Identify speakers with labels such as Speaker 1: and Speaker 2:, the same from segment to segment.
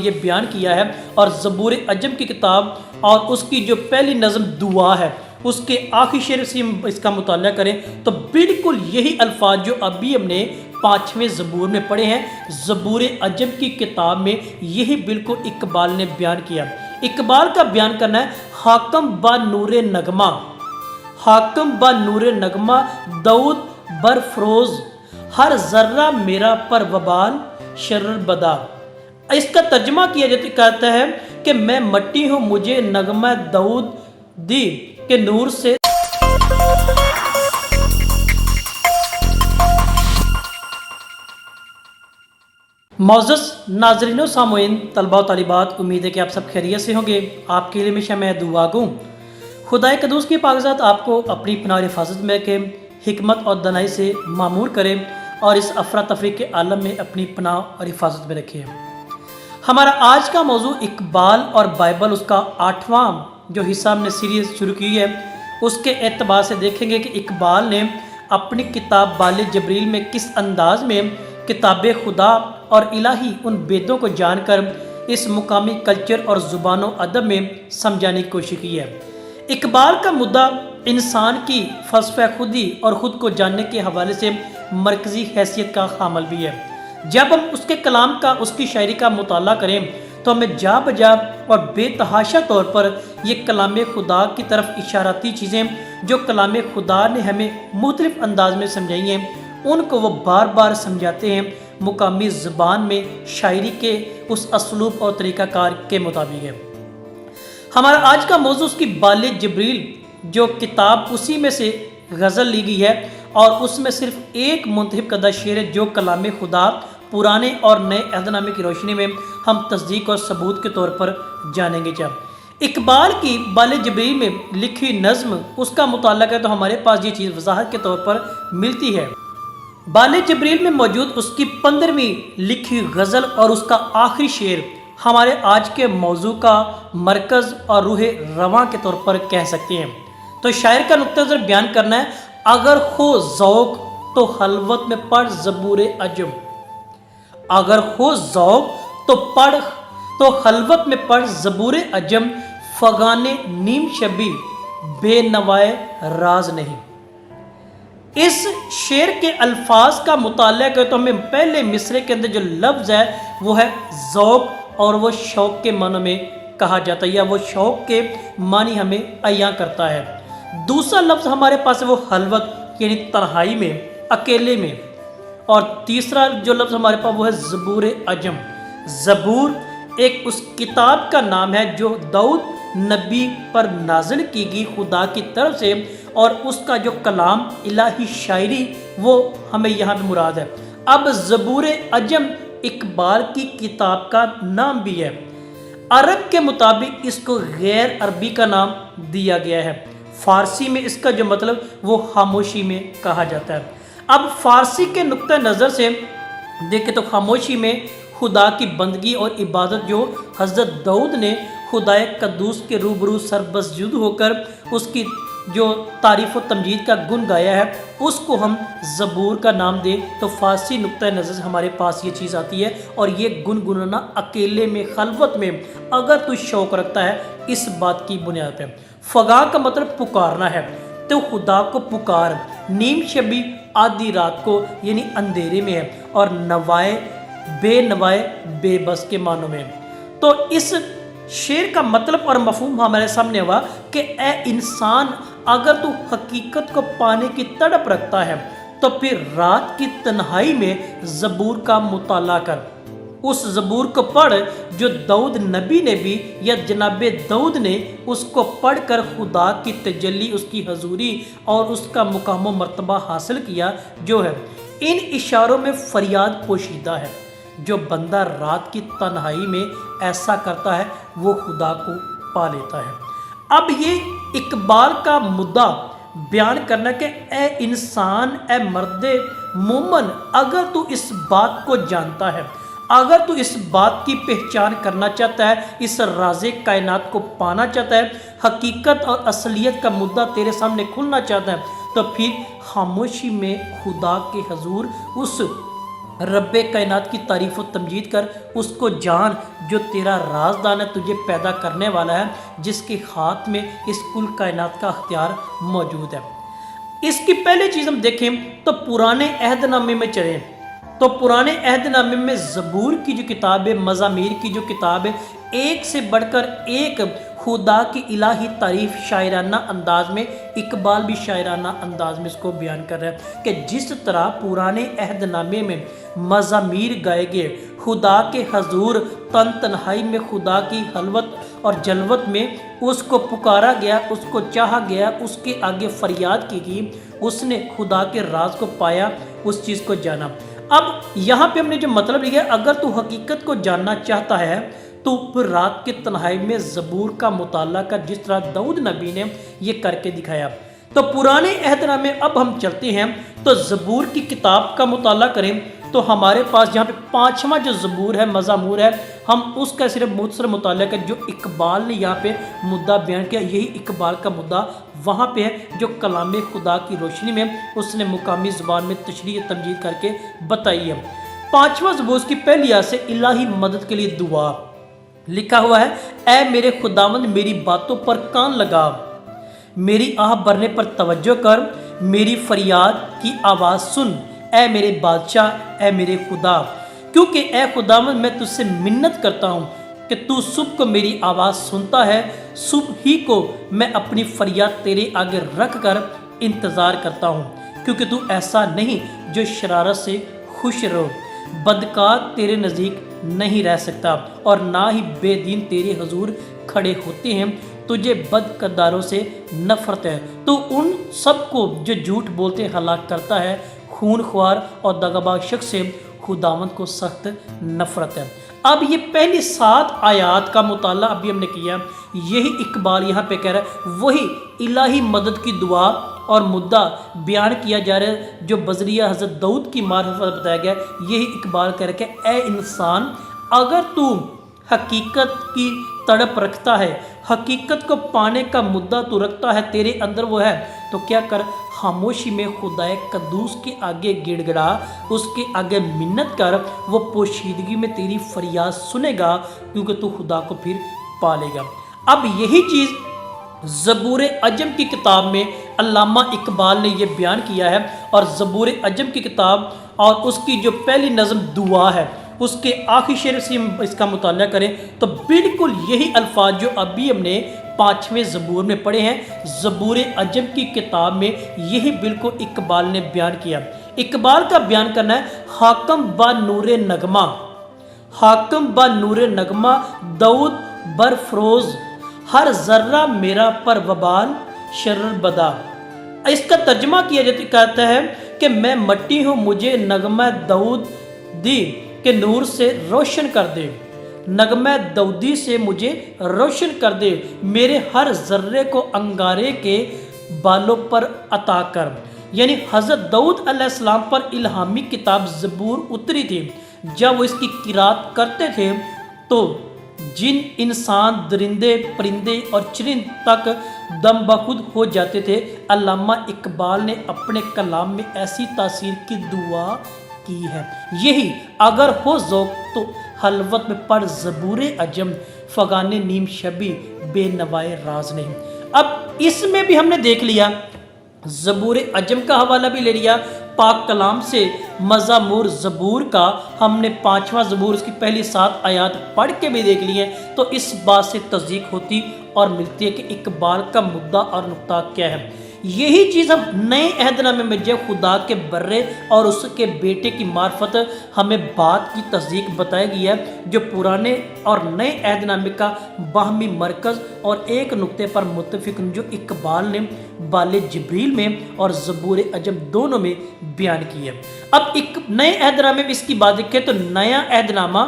Speaker 1: یہ بیان کیا ہے، اور زبور عجم کی کتاب اور اس کی جو پہلی نظم دعا ہے اس کے آخری شعر سے اس کا مطالعہ کریں تو بالکل یہی الفاظ جو ابھی ہم نے 5ویں زبور میں پڑھے ہیں، زبور عجم کی کتاب میں یہی بالکل اقبال نے بیان کیا۔ اقبال کا بیان کرنا ہے حاکم با نور نغمہ، حاکم با نور نغمہ دعوت بر فروز، ہر ذرہ میرا پر وبال شر البدا۔ اس کا ترجمہ کیا جاتا کہتا ہے کہ میں مٹی ہوں، مجھے نغمہ دعوت دی کہ نور سے معزز ناظرین و سامعین، طلباء و طالبات، امید ہے کہ آپ سب خیریت سے ہوں گے۔ آپ کے لیے ہمیشہ میں دعا گوں خدا قدوس کی پاکزات آپ کو اپنی پناہ اور حفاظت میں کے حکمت اور دانائی سے معمور کرے اور اس افراتفری کے عالم میں اپنی پناہ اور حفاظت میں رکھے۔ ہمارا آج کا موضوع اقبال اور بائبل، اس کا 8واں جو حصہ ہم نے سیریز شروع کی ہے، اس کے اعتبار سے دیکھیں گے کہ اقبال نے اپنی کتاب بال جبریل میں کس انداز میں کتاب خدا اور الہی ان بیدوں کو جان کر اس مقامی کلچر اور زبان و ادب میں سمجھانے کی کوشش کی ہے۔ اقبال کا مدعا انسان کی فلسفہ خودی اور خود کو جاننے کے حوالے سے مرکزی حیثیت کا حامل بھی ہے۔ جب ہم اس کے کلام کا، اس کی شاعری کا مطالعہ کریں تو ہمیں جا بجا اور بے تحاشا طور پر یہ کلام خدا کی طرف اشاراتی چیزیں جو کلام خدا نے ہمیں مختلف انداز میں سمجھائی ہیں، ان کو وہ بار بار سمجھاتے ہیں مقامی زبان میں شاعری کے اس اسلوب اور طریقہ کار کے مطابق ہے۔ ہمارا آج کا موضوع اس کی بال جبریل جو کتاب، اسی میں سے غزل لی گئی ہے اور اس میں صرف ایک منتخب کردہ شعر ہے جو کلام خدا پرانے اور نئے عہد نامے کی روشنی میں ہم تصدیق اور ثبوت کے طور پر جانیں گے۔ جب اقبال کی بال جبریل میں لکھی نظم اس کا مطالعہ کریں تو ہمارے پاس یہ چیز وضاحت کے طور پر ملتی ہے۔ بال جبریل میں موجود اس کی 15ویں لکھی غزل اور اس کا آخری شعر ہمارے آج کے موضوع کا مرکز اور روح رواں کے طور پر کہہ سکتے ہیں۔ تو شاعر کا نقطہ نظر بیان کرنا ہے، اگر ہو ذوق تو خلوت میں پڑھ زبور عجم، اگر ہو ذوق تو خلوت میں پڑھ زبور عجم، فغانے نیم شبی بے نوائے راز نہیں۔ اس شعر کے الفاظ کا مطالعہ کریں تو ہمیں پہلے مصرے کے اندر جو لفظ ہے وہ ہے ذوق، اور وہ شوق کے معنی میں کہا جاتا ہے یا وہ شوق کے معنی ہمیں عیاں کرتا ہے۔ دوسرا لفظ ہمارے پاس ہے وہ خلوت یعنی تنہائی میں، اکیلے میں، اور تیسرا جو لفظ ہمارے پاس وہ ہے زبور عجم۔ زبور ایک اس کتاب کا نام ہے جو داؤد نبی پر نازل کی گئی خدا کی طرف سے، اور اس کا جو کلام الہی شاعری وہ ہمیں یہاں پہ مراد ہے۔ اب زبور عجم اقبال کی کتاب کا نام بھی ہے۔ عرب کے مطابق اس کو غیر عربی کا نام دیا گیا ہے۔ فارسی میں اس کا جو مطلب وہ خاموشی میں کہا جاتا ہے۔ اب فارسی کے نقطہ نظر سے دیکھیں تو خاموشی میں خدا کی بندگی اور عبادت جو حضرت داؤد نے خدا قدوس کے روبرو سربسجود ہو کر اس کی جو تعریف و تمجید کا گن گایا ہے، اس کو ہم زبور کا نام دیں تو فارسی نقطہ نظر سے ہمارے پاس یہ چیز آتی ہے، اور یہ گنگنانا اکیلے میں، خلوت میں، اگر تو شوق رکھتا ہے اس بات کی بنیاد پہ۔ فغاں کا مطلب پکارنا ہے، تو خدا کو پکار، نیم شبی آدھی رات کو یعنی اندھیرے میں ہے، اور نوائے بے نوائے بے بس کے معنوں میں۔ تو اس شعر کا مطلب اور مفہوم ہمارے سامنے ہوا کہ اے انسان، اگر تو حقیقت کو پانے کی تڑپ رکھتا ہے تو پھر رات کی تنہائی میں زبور کا مطالعہ کر، اس زبور کو پڑھ جو داؤد نبی نے بھی یا جناب داؤد نے اس کو پڑھ کر خدا کی تجلی، اس کی حضوری اور اس کا مقام و مرتبہ حاصل کیا جو ہے۔ ان اشاروں میں فریاد پوشیدہ ہے، جو بندہ رات کی تنہائی میں ایسا کرتا ہے وہ خدا کو پا لیتا ہے۔ اب یہ اقبال کا مدعا بیان کرنا کہ اے انسان، اے مرد مومن، اگر تو اس بات کو جانتا ہے، اگر تو اس بات کی پہچان کرنا چاہتا ہے، اس راز کائنات کو پانا چاہتا ہے، حقیقت اور اصلیت کا مدعا تیرے سامنے کھلنا چاہتا ہے، تو پھر خاموشی میں خدا کے حضور اس रब कायनात की तारीफ़ व तमजीद कर, उसको जान जो तेरा राजदान है, तुझे पैदा करने वाला है, जिसके हाथ में इस कुल कायनात का अख्तियार मौजूद है। इसकी पहली चीज़ हम देखें तो पुराने अहदनामे में चलें तो पुराने अहदनामे में ज़बूर की जो किताब है, मज़ामीर की जो किताब है, एक से बढ़कर एक खुदा की इलाही तारीफ़ शायराना अंदाज में, इकबाल भी शायराना अंदाज में इसको बयान कर रहा है कि जिस तरह पुराने अहदनामे में मज़ामीर गाए गए, खुदा के हजूर तन तन्हाई में खुदा की हलवत और जलवत में उसको पुकारा गया, उसको चाहा गया, उसके आगे फरियाद की गई, उसने खुदा के राज को पाया, उस चीज़ को जाना। अब यहाँ पे हमने जो मतलब लिया, अगर तू हकीकत को जानना चाहता है तो फिर रात के तन्हाई में ज़बूर का मुताला कर, जिस तरह दाऊद नबी ने ये करके दिखाया। तो पुराने अहदनामे में अब हम चलते हैं तो ज़बूर की किताब का मुताला करें तो हमारे पास यहाँ पे 5वां जो ज़बूर है, मज़ामूर है, हम उसका सिर्फ मुख्तसर मुताला करें। जो इकबाल ने यहाँ पे मुद्दा बयान किया, यही इकबाल का मुद्दा वहाँ पे है जो कलाम खुदा की रोशनी में उसने मुकामी ज़ुबान में तशरीह तमजीद करके बताई है। 5वां ज़बूर की पहली आयत से इलाही मदद के लिए दुआ लिखा हुआ है, ऐ मेरे खुदावंद मेरी बातों पर कान लगा, मेरी आह भरने पर तवज्जो कर, मेरी फरियाद की आवाज़ सुन, ऐ मेरे बादशाह, ऐ मेरे खुदा, क्योंकि ऐ खुदावंद मैं तुझसे मिन्नत करता हूँ कि तू सुबह को मेरी आवाज़ सुनता है, सुबह ही को मैं अपनी फरियाद तेरे आगे रख कर इंतज़ार करता हूँ, क्योंकि तू ऐसा नहीं जो शरारत से खुश रहो, बदकार तेरे नज़दीक नहीं रह सकता और ना ही बेदीन तेरे हजूर खड़े होते हैं, तुझे बदकरदारों से नफरत है, तो उन सबको जो झूठ बोलते हलाक करता है, खून ख्वार और दगाबाज शख्स से खुदावंद को सख्त नफरत है। अब ये पहली 7 आयात का मुताला अभी हमने किया, यही इकबाल यहाँ पे कह रहा है, वही इलाही मदद की दुआ और मुद्दा बयान किया जा रहा है जो बजरिया हज़रत दाऊद की मार्फत बताया गया। यही इकबाल कह रहा है, ए इंसान, अगर तू हकीकत की तड़प रखता है, हकीकत को पाने का मुद्दा तू रखता है, तेरे अंदर वो है, तो क्या कर, खामोशी में खुदाए कद्दूस के आगे गिड़गिड़ा, उसके आगे मिन्नत कर, वो पोशीदगी में तेरी फरियाद सुनेगा, क्योंकि तू खुदा को फिर पालेगा। अब यही चीज़ ज़बूर अजम की किताब में अल्लामा इकबाल ने यह बयान किया है, और ज़बूर अजम की किताब और उसकी जो पहली नज़म दुआ है, उसके आखिरी शेर से हम इसका मुताला करें तो बिल्कुल यही अल्फाज जो अभी हमने 5वें ज़बूर में पढ़े हैं, ज़बूर अजम की किताब में यही बिल्कुल इकबाल ने बयान किया। इकबाल का बयान करना है, हाकम बा नूरे नगमा, हाकम बा नूरे नगमा, दाऊद बरफरोज़, हर जर्रा मेरा पर वबाल शर्र बदा। इसका तर्जमा किया जाता कहता है कि मैं मट्टी हूँ, मुझे नगमा दाऊद दी के नूर से रोशन कर दे, नगमा दाऊदी से मुझे रोशन कर दे, मेरे हर जर्रे को अंगारे के बालों पर अता कर। यानी हज़रत दाऊद अलैहिस्सलाम पर इल्हामी किताब ज़बूर उतरी थी, जब वो इसकी किरात करते थे तो जिन इंसान, दरिंदे, परिंदे और चरिंद तक दम बखुद हो जाते थे। अल्लामा इकबाल ने अपने कलाम में ऐसी तासीर की दुआ की है। यही अगर हो ज़ौक़ तो हलवत में पढ़ ज़बूर अजम, फ़गाने नीम शबी बेनवाए राज नहीं। अब इसमें भी हमने देख लिया, ज़बूर अजम का हवाला भी ले लिया, पाक कलाम से मज़ामूर ज़बूर का हमने 5वां ज़बूर उसकी पहली 7 आयात पढ़ के भी देख लिए। तो इस बात से तस्दीक होती और मिलती है कि इकबाल का मुद्दा और नुक्ता क्या है। यही चीज़ हम नए अहदनामे में जब खुदा के बर्रे और उसके बेटे की मार्फत हमें बात की तस्दीक बताई गई है, जो पुराने और नए अहदनामे का बाहमी मरकज़ और एक नुक्ते पर मुत्तफ़िक जो इकबाल ने बाले जिब्रील में और ज़बूर अजम दोनों में बयान की है। अब एक नए अहदनामे में इसकी बात देखें तो नया अहदनामा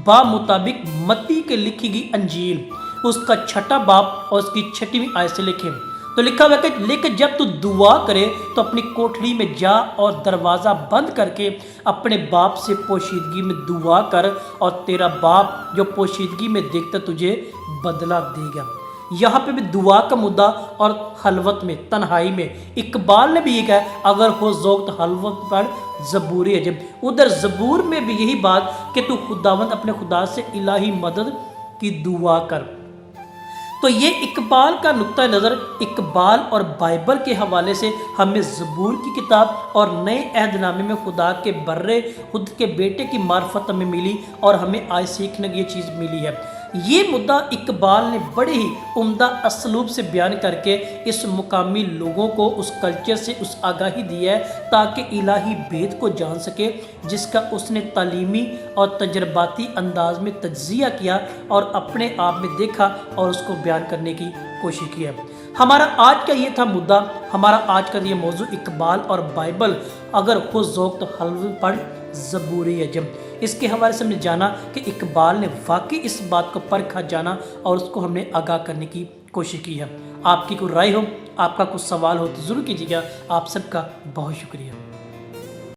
Speaker 1: बा मुताबिक मत्ती के लिखी गई अंजील, उसका 6ठा बाब और उसकी 6वीं आयत से लिखे तो लिखा हुआ है कि लेकिन जब तू दुआ करे तो अपनी कोठरी में जा और दरवाज़ा बंद करके अपने बाप से पोशीदगी में दुआ कर, और तेरा बाप जो पोशीदगी में देखता तुझे बदला देगा। यहाँ पे भी दुआ का मुद्दा और हलवत में, तन्हाई में। इकबाल ने भी ये कहा अगर हो ज़ौक़ तो हलवत पढ़ ज़बूर अजब। उधर ज़बूर में भी यही बात कि तू खुदावंद अपने खुदा से इलाही मदद की दुआ कर। तो ये इकबाल का नुक्ता नज़र इकबाल और बाइबल के हवाले से हमें ज़बूर की किताब और नए अहदनामे में खुदा के बर्रे खुद के बेटे की मार्फत हमें मिली और हमें आज सीखने की ये चीज़ मिली है। ये मुद्दा इकबाल ने बड़े ही उम्दा असलूब से बयान करके इस मुकामी लोगों को उस कल्चर से उस आगाही दी है ताकि इलाही भेद को जान सके, जिसका उसने तालीमी और तजर्बाती अंदाज में तज्जिया किया और अपने आप में देखा और उसको बयान करने की कोशिश की है। हमारा आज का ये था मुद्दा, हमारा आज का ये मौजू इकबाल और बाइबल, अगर खुद ज़ौक़ तो हलवत पढ़ ज़बूर अजम। इसके हवाले से हमने जाना कि इकबाल ने वाकई इस बात को परखा, जाना और उसको हमने आगाह करने की कोशिश की है। आपकी कोई राय हो, आपका कुछ सवाल हो तो ज़रूर कीजिएगा। आप सबका बहुत शुक्रिया।